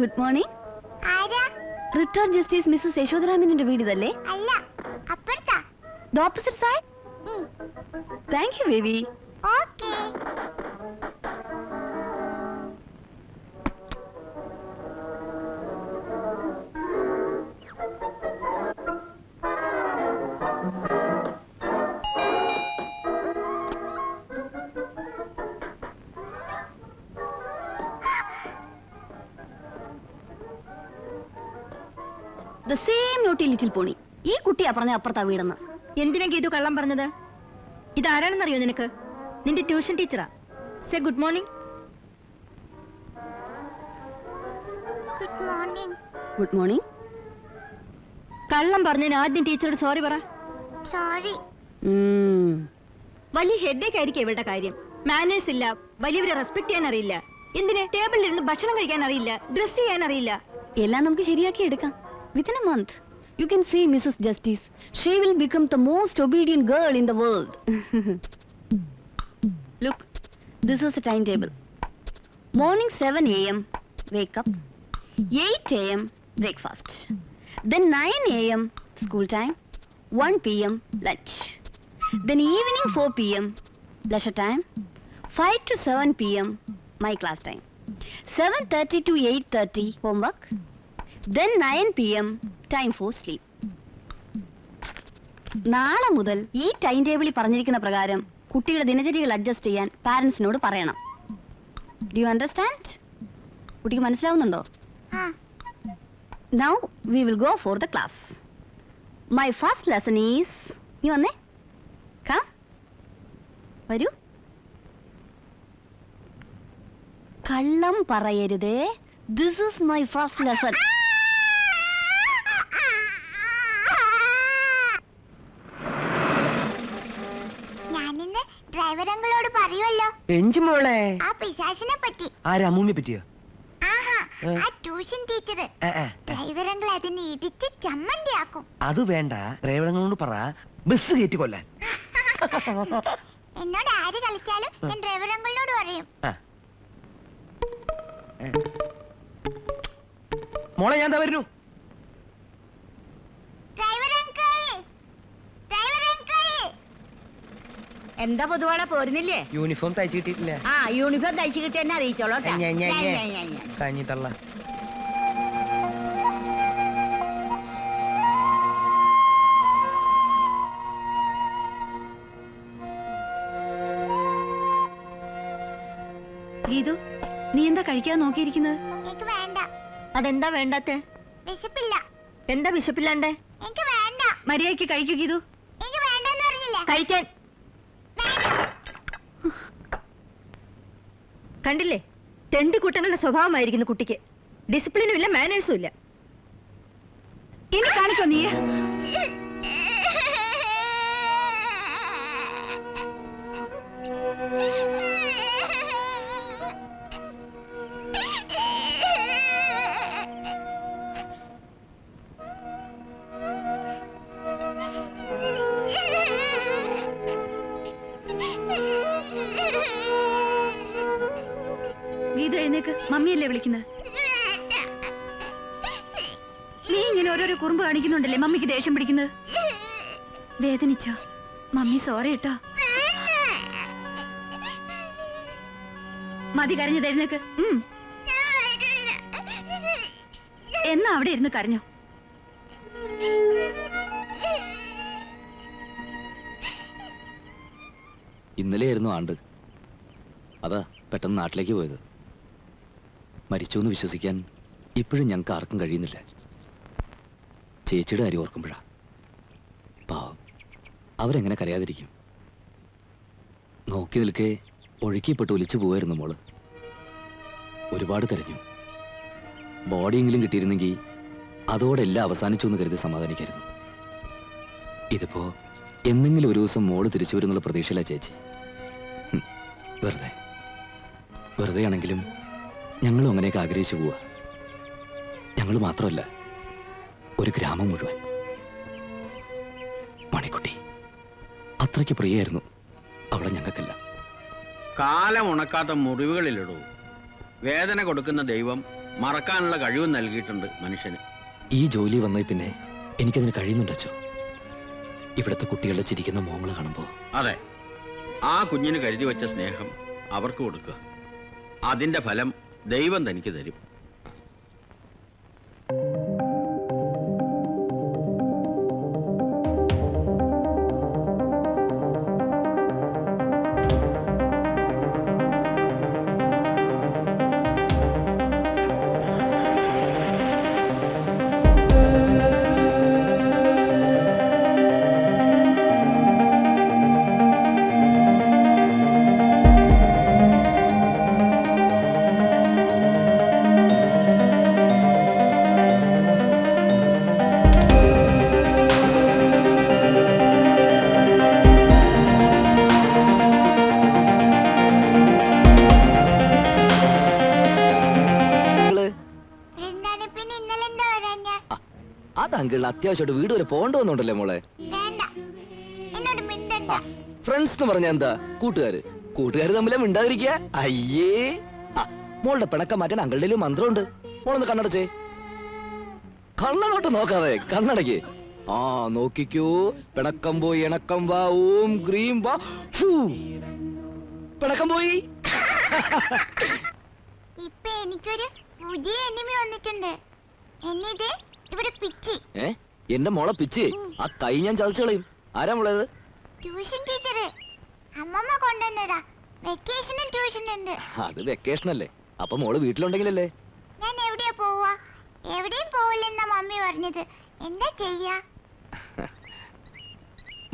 Good morning. ആരാ? Retired justice Mrs യശോധരാമന്റെ വീട് ഇതല്ലേ? അല്ല, അപ്പുറത്താ. The opposite side? Thank you, baby. Okay. The same naughty little pony. ഈ കുട്ടിയാ പറഞ്ഞ അപ്പുറത്താ വീടെന്ന്. എന്തിനാ ഗീതു കള്ളം പറഞ്ഞത്? ഇതാരാണെന്നറിയോ നിനക്ക്? നിന്റെ tuition teacher. Say good morning. Good morning. Good morning. കള്ളം പറഞ്ഞതിന് ആദ്യം ടീച്ചറോട് സോറി പറ. സോറി. വലിയ ഹെഡേക്ക് ആയിരിക്കും ഇവളുടെ കാര്യം. മാനേഴ്സ് ഇല്ല, വലിയവരെ റെസ്പെക്ട് ചെയ്യാൻ അറിയില്ല. എന്തിന് ടേബിളിൽ ഇരുന്ന് ഭക്ഷണം കഴിക്കാൻ അറിയില്ല, ഡ്രസ് ചെയ്യാൻ അറിയില്ല. എല്ലാം നമുക്ക് ശരിയാക്കി എടുക്കാം. Within a month, you can see Mrs. Justice. She will become the most obedient girl in the world. Look, this is the timetable. Morning 7 a.m. wake up. 8 a.m. breakfast. Then 9 a.m. school time. 1 p.m. lunch. Then evening 4 p.m. leisure time. 5 to 7 p.m. my class time. 7:30 to 8:30 homework. Then 9 p.m. time for sleep. നാളെ മുതൽ ഈ time ടേബിളിൽ പറഞ്ഞിരിക്കുന്ന പ്രകാരം കുട്ടിയുടെ ദിനചര്യകൾ adjust ചെയ്യാൻ പാരന്റ്സിനോട് പറയണം. Do you understand? കുട്ടിക്ക് മനസ്സിലാവുന്നുണ്ടോ? Now we will go for the class. My first lesson is, നീ വന്നേ, come, വരൂ. കള്ളം പറയരുതേ. This is my first lesson. ഞാനിന്ന് ഡ്രൈവർ അങ്കിളോട് പറയുമല്ലോ. എഞ്ചു മോളെ, ആ പിശാചിനെ പറ്റി. ആരാ? അമ്മൂമ്മയെ പറ്റിയോ? ആഹാ, ആ ട്യൂഷൻ ടീച്ചർ. ഡ്രൈവർ അങ്കിൾ അതിനെ ഇടിച്ച് ചമ്മന്തിയാക്കും. അത് വേണ്ട, ഡ്രൈവറങ്ങളോട് പറ ബസ് കയറ്റി കൊല്ലാൻ. എന്നോട് ആര് കളിച്ചാലും ഞാൻ ഡ്രൈവർ അങ്കിളിനോട് പറയും. മോളെ, ഞാൻ വരുന്നു. Driver uncle, driver uncle. എന്താ പൊതുവാടാ പോരുന്നില്ലേ? യൂണിഫോം തയ്ച്ചു കിട്ടിയിട്ടില്ല. ആ, യൂണിഫോം തയ്ച്ചു കിട്ടി എന്നെ അറിയിച്ചോളൂ. കഞ്ഞി തള്ള. ഗീതു, നീ എന്താ കഴിക്കാൻ നോക്കിയിരിക്കുന്നത്? എനിക്ക് വേണ്ട. അതെന്താ വേണ്ടാത്തെ? വിശപ്പില്ല. എന്താ വിശപ്പില്ലാണ്ടേ? എനിക്ക് വേണ്ട. മര്യാദയ്ക്ക് കഴിക്കൂ ഗീതു. എനിക്ക് വേണ്ടെന്ന് പറഞ്ഞില്ലേ? കഴിക്കാൻ. കണ്ടില്ലേ, തെണ്ടിക്കൂട്ടങ്ങളുടെ സ്വഭാവമായിരിക്കുന്നു കുട്ടിക്ക്. ഡിസിപ്ലിനും ഇല്ല, മാനേഴ്സും ഇല്ല. ഇനി കാണിക്കോ നീ? ഗീത, എഴുന്നേക്ക്. മമ്മിയല്ലേ വിളിക്കുന്നത്? നീ ഇങ്ങനെ ഓരോരോ കുറുമ്പ് കാണിക്കുന്നുണ്ടല്ലേ മമ്മിക്ക് ദേഷ്യം പിടിക്കുന്നത്. വേദനിച്ചോ? മമ്മി സോറി കേട്ടോ. മതി കരഞ്ഞത്, എഴുന്നേക്ക്. എന്നാ അവിടെ ഇരുന്ന് കരഞ്ഞോ? ഇന്നലെയായിരുന്നു ആണ്ട്. അതാ പെട്ടെന്ന് നാട്ടിലേക്ക് പോയത്. മരിച്ചു എന്ന് വിശ്വസിക്കാൻ ഇപ്പോഴും ഞങ്ങൾക്ക് ആർക്കും കഴിയുന്നില്ല. ചേച്ചിയുടെ കാര്യം ഓർക്കുമ്പോഴാ. പാവം, അവരെങ്ങനെ കരയാതിരിക്കും? നോക്കി നിൽക്കെ ഒഴുക്കിപ്പെട്ട് ഒലിച്ചു പോവായിരുന്നു മോള്. ഒരുപാട് തിരഞ്ഞു. ബോഡിയെങ്കിലും കിട്ടിയിരുന്നെങ്കിൽ അതോടെ എല്ലാം അവസാനിച്ചു എന്ന് കരുതി സമാധാനിക്കായിരുന്നു. ഇതിപ്പോ എന്നെങ്കിലും ഒരു ദിവസം മോള് തിരിച്ചു വരുന്നുള്ള പ്രതീക്ഷയില്ല ചേച്ചി. വെറുതെ ആണെങ്കിലും ഞങ്ങളും അങ്ങനെയൊക്കെ ആഗ്രഹിച്ചു പോവാ. ഞങ്ങൾ മാത്രമല്ല, ഒരു ഗ്രാമം മുഴുവൻ. മണിക്കുട്ടി അത്രയ്ക്ക് പ്രിയായിരുന്നു അവിടെ ഞങ്ങൾക്കല്ല. കാലം ഉണക്കാത്ത മുറിവുകളിലിടൂ. വേദന കൊടുക്കുന്ന ദൈവം മറക്കാനുള്ള കഴിവും നൽകിയിട്ടുണ്ട് മനുഷ്യന്. ഈ ജോലി വന്നേ പിന്നെ എനിക്കതിന് കഴിയുന്നുണ്ടോ? ഇവിടുത്തെ കുട്ടികളുടെ ചിരിക്കുന്ന മോങ്ങള് കാണുമ്പോ. അതെ, ആ കുഞ്ഞിന് കരുതി വെച്ച സ്നേഹം അവർക്ക് കൊടുക്കുക. അതിന്റെ ഫലം ദൈവം തനിക്ക് തരും. എന്താണ് പിന്നെ ഇന്നലെ എന്താ പറയാ? അത് അങ്കിളിന് അത്യാവശ്യമായിട്ട് വീട് വരെ പോകണ്ടോന്നുണ്ടല്ലേ മോളെ? വേണ്ട, എന്നോട് മിണ്ടണ്ട. ഫ്രണ്ട്സ് എന്ന് പറഞ്ഞാ എന്താ? കൂട്ടുകാര് തമ്മിലെ മിണ്ടാതിരിക്കുക. അയ്യേ, മോളുടെ പിണക്കം മാറ്റാൻ അങ്കിളുടെ മന്ത്രമുണ്ട്. മോളൊന്ന് കണ്ണടച്ചേ. കണ്ണടോട്ട് നോക്കാതെ കണ്ണടയ്ക്ക്. ആ നോക്കിക്കോ, പിണക്കം പോയി ഇണക്കം വാ, ഓം ക്രീം വാ. പിണക്കം പോയി. ഇപ്പൊ എനിക്കൊരു പുതിയ എനിമി വന്നിട്ടുണ്ട്. എന്നിത് ഇവിടെ പിച്ചി. എന്റെ മോളെ പിച്ച് ആ കൈ ഞാൻ ചതച്ചു കളയും. ആരാ മോളേത്? ട്യൂഷൻ ടീച്ചർ അമ്മമ്മ കൊണ്ടുവന്നതാ. വെക്കേഷനും ട്യൂഷൻ ഉണ്ട്. അത് വെക്കേഷൻ അല്ലേ? അപ്പൊ മോള് വീട്ടിലുണ്ടെങ്കിലല്ലേ? ഞാൻ എവിടെയാ പോവാ? എവിടെയും പോവില്ലെന്നാ മമ്മി പറഞ്ഞത്. എന്താ ചെയ്യാ?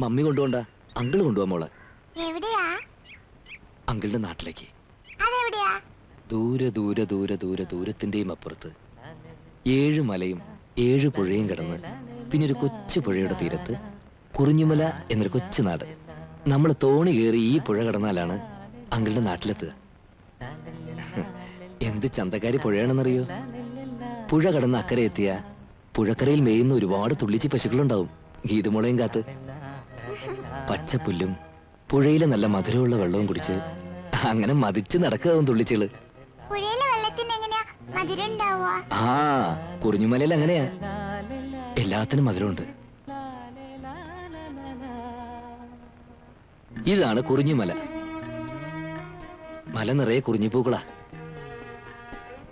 മമ്മി കൊണ്ടുപോണ്ട, അങ്കിള് കൊണ്ടുപോവാ മോളെ. എവിടെയാ? അങ്കിളുടെ നാട്ടിലേക്ക്. അതെവിടെയാ? ദൂരെ ദൂരെ ദൂരെ ദൂരെ ദൂരത്തിന്റെയും അപ്പുറത്ത് 7 മലയും 7 പുഴയും കിടന്ന് പിന്നെ ഒരു കൊച്ചു പുഴയുടെ തീരത്ത് കുറിഞ്ഞുമല എന്നൊരു കൊച്ചു നാട്. നമ്മൾ തോണി കയറി ഈ പുഴ കടന്നാലാണ് അങ്കിളുടെ നാട്ടിലെത്തുക. എന്ത് ചന്തക്കാരി പുഴയാണെന്നറിയോ? പുഴ കടന്ന് അക്കരെ എത്തിയ പുഴക്കരയിൽ മേയുന്ന ഒരുപാട് തുള്ളിച്ചി പശുക്കളുണ്ടാവും, ഗീതമുളയും കാത്ത്. പച്ചപ്പുല്ലും പുഴയിലെ നല്ല മധുരമുള്ള വെള്ളവും കുടിച്ച് അങ്ങനെ മതിച്ച് നടക്കാവും തുള്ളിച്ചുകള്. പുഴയിലെ വെള്ളത്തിന് എങ്ങനെയാ മധുരം ഉണ്ടാവുക? ആ കുറിഞ്ഞുമലയിൽ അങ്ങനെയാ, എല്ലാത്തിനും മധുരമുണ്ട്. ഇതാണ് കുറിഞ്ഞുമല. മല നിറയെ കുറിഞ്ഞിപ്പൂക്കളാ.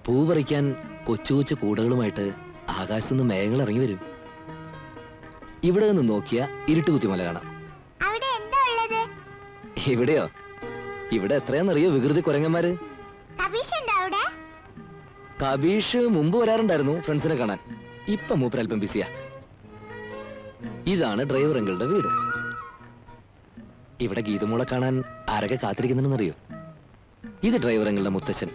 പൂ പറിക്കാൻ കൊച്ചു കൊച്ചു കൂടകളുമായിട്ട് ആകാശത്തുനിന്ന് മേഘങ്ങൾ ഇറങ്ങി വരും. ഇവിടെ നിന്ന് നോക്കിയ ഇരുട്ടുകുത്തിമല കാണാം. അവിടെ എന്താ ഉള്ളത്? ഇവിടെയോ? ഇവിടെ എത്രയാന്നറിയോ വികൃതി കുരങ്ങന്മാര്. കബീഷ് ഉണ്ടോ അവിടെ? കബീഷ് മുമ്പ് വരാറുണ്ടായിരുന്നു ഫ്രണ്ട്സിനെ കാണാൻ. ഇപ്പൊ മൂപ്പർ അല്പം ബിസിയാ. ഇതാണ് ഡ്രൈവർ അങ്കിളുടെ വീട്. ഇവിടെ ഗീതമോളെ കാണാൻ ആരൊക്കെ കാത്തിരിക്കുന്നുണ്ടെന്നറിയോ? ഇത് ഡ്രൈവർ അങ്കിളുടെ മുത്തച്ഛൻ.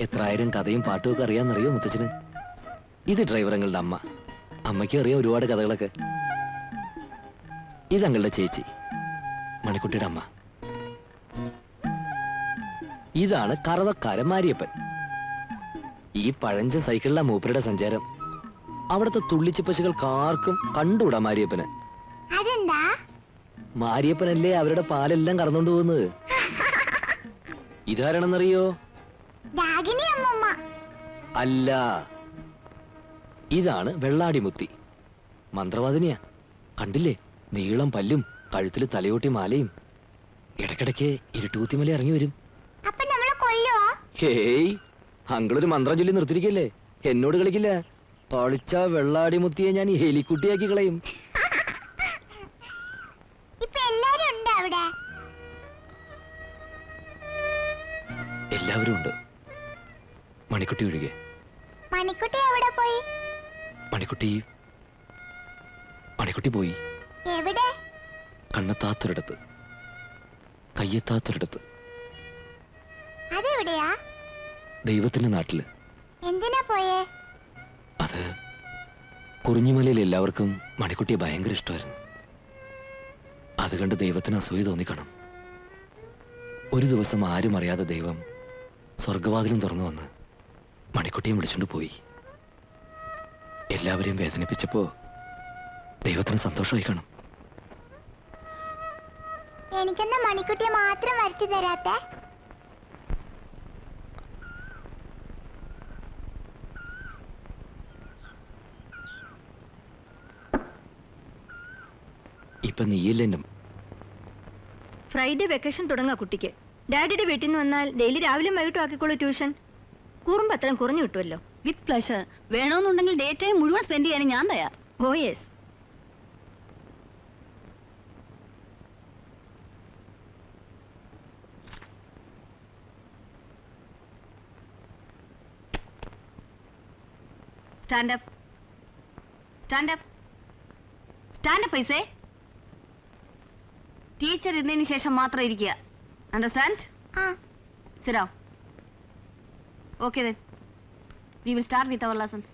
എത്ര ആയിരം കഥയും പാട്ടും ഒക്കെ അറിയാന്നറിയോ മുത്തച്ഛന്? ഇത് ഡ്രൈവർ അങ്കിളുടെ അമ്മ. അമ്മയ്ക്കും അറിയാം ഒരുപാട് കഥകളൊക്കെ. ഇത് അങ്കിളുടെ ചേച്ചി, മണിക്കുട്ടിയുടെ അമ്മ. ഇതാണ് കറവക്കാരൻ മാരിയപ്പൻ. ഈ പഴഞ്ചൻ സൈക്കിളിലാ മൂപ്പരുടെ സഞ്ചാരം. അവിടുത്തെ തുള്ളിച്ചു പശുക്കൾക്ക് ആർക്കും കണ്ടുകൂടാ മാരിയപ്പന്. അതെന്താ? മാരിയപ്പനല്ലേ അവരുടെ പാലെല്ലാം കറന്നുകൊണ്ട് പോകുന്നത്. ഇതാരാണെന്നറിയോ? രാഗിണി അമ്മമ്മ. അല്ല, ഇതാണ് വെള്ളാടിമുത്തി. മന്ത്രവാദിനിയാ. കണ്ടില്ലേ, നീളം പല്ലും കഴുത്തിൽ തലയോട്ടി മാലയും. ഇടയ്ക്കിടയ്ക്ക് ഇരുട്ടുകുത്തിമല ഇറങ്ങി വരും. അപ്പൊ നമ്മളെ കൊല്ലോ? ഹേയ്, അങ്കിളൊരു മന്ത്രം ചൊല്ലി നിർത്തിരിക്കല്ലേ, എന്നോട് കളിക്കില്ല. കളിച്ച വെള്ളാടിമുത്തിയെ ഞാൻ ഈ ഹെലിക്കുട്ടിയാക്കി കളയും. ഇപ്പൊ എല്ലാരും ഉണ്ട് അവിടെ? എല്ലാവരും ഉണ്ട്, മണിക്കുട്ടി ഒഴികെ. മണിക്കുട്ടി എവിടെ പോയി? മണിക്കുട്ടി പോയി. എവിടെ? കണ്ണെത്താത്തൊരിടത്ത്, കയ്യെത്താത്തൊരിടത്ത്. അതെവിടെയാ? ദൈവത്തിന്റെ നാട്ടില്. എന്തിനാ പോയേ? അത് കുറിഞ്ഞിമലയിൽ എല്ലാവർക്കും മണിക്കുട്ടിയെ ഭയങ്കര ഇഷ്ടമായിരുന്നു. അത് കണ്ട് ദൈവത്തിന് അസൂയ തോന്നിക്കണം. ഒരു ദിവസം ആരും അറിയാതെ ദൈവം സ്വർഗവാതിലും തുറന്നു വന്ന് മണിക്കുട്ടിയെ വിളിച്ചുകൊണ്ട് പോയി. എല്ലാവരെയും വേദനിപ്പിച്ചപ്പോ ദൈവത്തിന് സന്തോഷമായി കാണും. എനിക്കെന്താ മണിക്കുട്ടിയെ മാത്രം വരച്ചു തരാത്തെ? ഇപ്പൊ നീയല്ലേ എന്റെ ഫ്രൈഡേ വെക്കേഷൻ തുടങ്ങാ കുട്ടിക്ക്. ഡാഡിയുടെ വീട്ടിൽ നിന്ന് വന്നാൽ ഡെയിലി രാവിലെ വൈകിട്ടും ആക്കിക്കോളൂ ട്യൂഷൻ. കുറുമ്പ് അത്രയും കുറഞ്ഞു കിട്ടുമല്ലോ. With pleasure. വേണമെന്നുണ്ടെങ്കിൽ ഡേ ടൈം മുഴുവൻ സ്പെൻഡ് ചെയ്യാൻ ഞാൻ തയ്യാർ. Oh yes. Stand up. Stand up. Stand up, I say. Teacher ഇരുന്നതിന് ശേഷം മാത്രം ഇരിക്കുക. Understand? Sit down. Okay then. We will start with our lessons.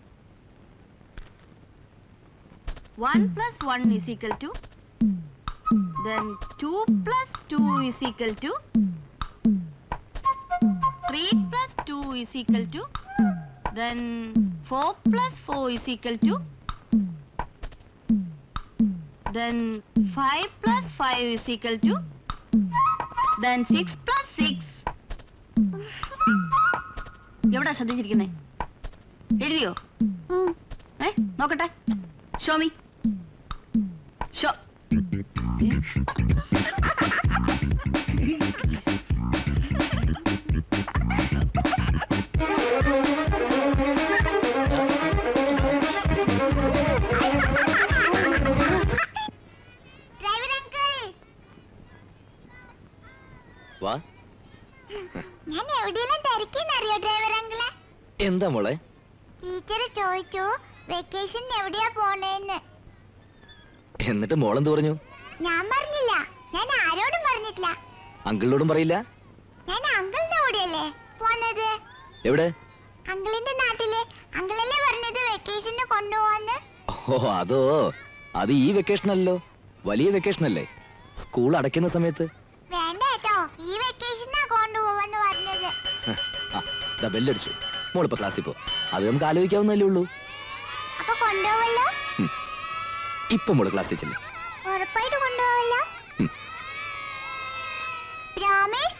1 plus 1 is equal to. Then 2 plus 2 is equal to. 3 plus 2 is equal to. Then 4 plus 4 is equal to. Then 5 plus 5 is equal to. Then 6 plus 6. എവിടാ ശ്രദ്ധിച്ചിരിക്കുന്നേ? എഴുതിയോ? നോക്കട്ടെ. Show me. Show. Driver uncle, വാ. ഞാൻ എവിടെയെല്ലാം തിരക്കിന്നറിയോ driver അങ്കിളെ? എന്താ മോളെ? Teacher ചോദിച്ചു വെക്കേഷൻ എവിടെയാ പോണേന്ന്. എന്നിട്ട് മോളെന്ത് പറഞ്ഞു? ഞാൻ പറഞ്ഞില്ല. ഞാൻ ആരോടും പറഞ്ഞിട്ടില്ല. അങ്കിളിനോടും പറയില്ല? ഞാൻ അങ്കിളിന്റെ കൂടെയല്ലേ പോന്നത്. എവിടെ? അങ്കിളിന്റെ നാട്ടില്. അങ്കിളല്ലേ പറഞ്ഞത് വെക്കേഷന് കൊണ്ടുപോവാന്ന്. ഓ അതോ, അത് ഈ വെക്കേഷൻ അല്ലല്ലോ, വലിയ വെക്കേഷൻ അല്ലേ, സ്കൂൾ അടയ്ക്കുന്ന സമയത്ത്. വേണ്ട കേട്ടോ, ഈ വെക്കേഷനാ കൊണ്ടുപോവാന്ന് പറഞ്ഞത്. ബെല്ലടിച്ചു. മോളിപ്പോ ക്ലാസ്സിൽ പോ, അത് നമുക്ക് ആലോചിക്കാവുന്നല്ലേ ഉള്ളൂ. അപ്പൊ കൊണ്ടുപോവല്ലോ? ഇപ്പൊ മോള് ക്ലാസ്സിൽ ചെല്ലു. ഉറപ്പായിട്ട് കൊണ്ടുപോവല്ലോ? പ്രോമിസ്?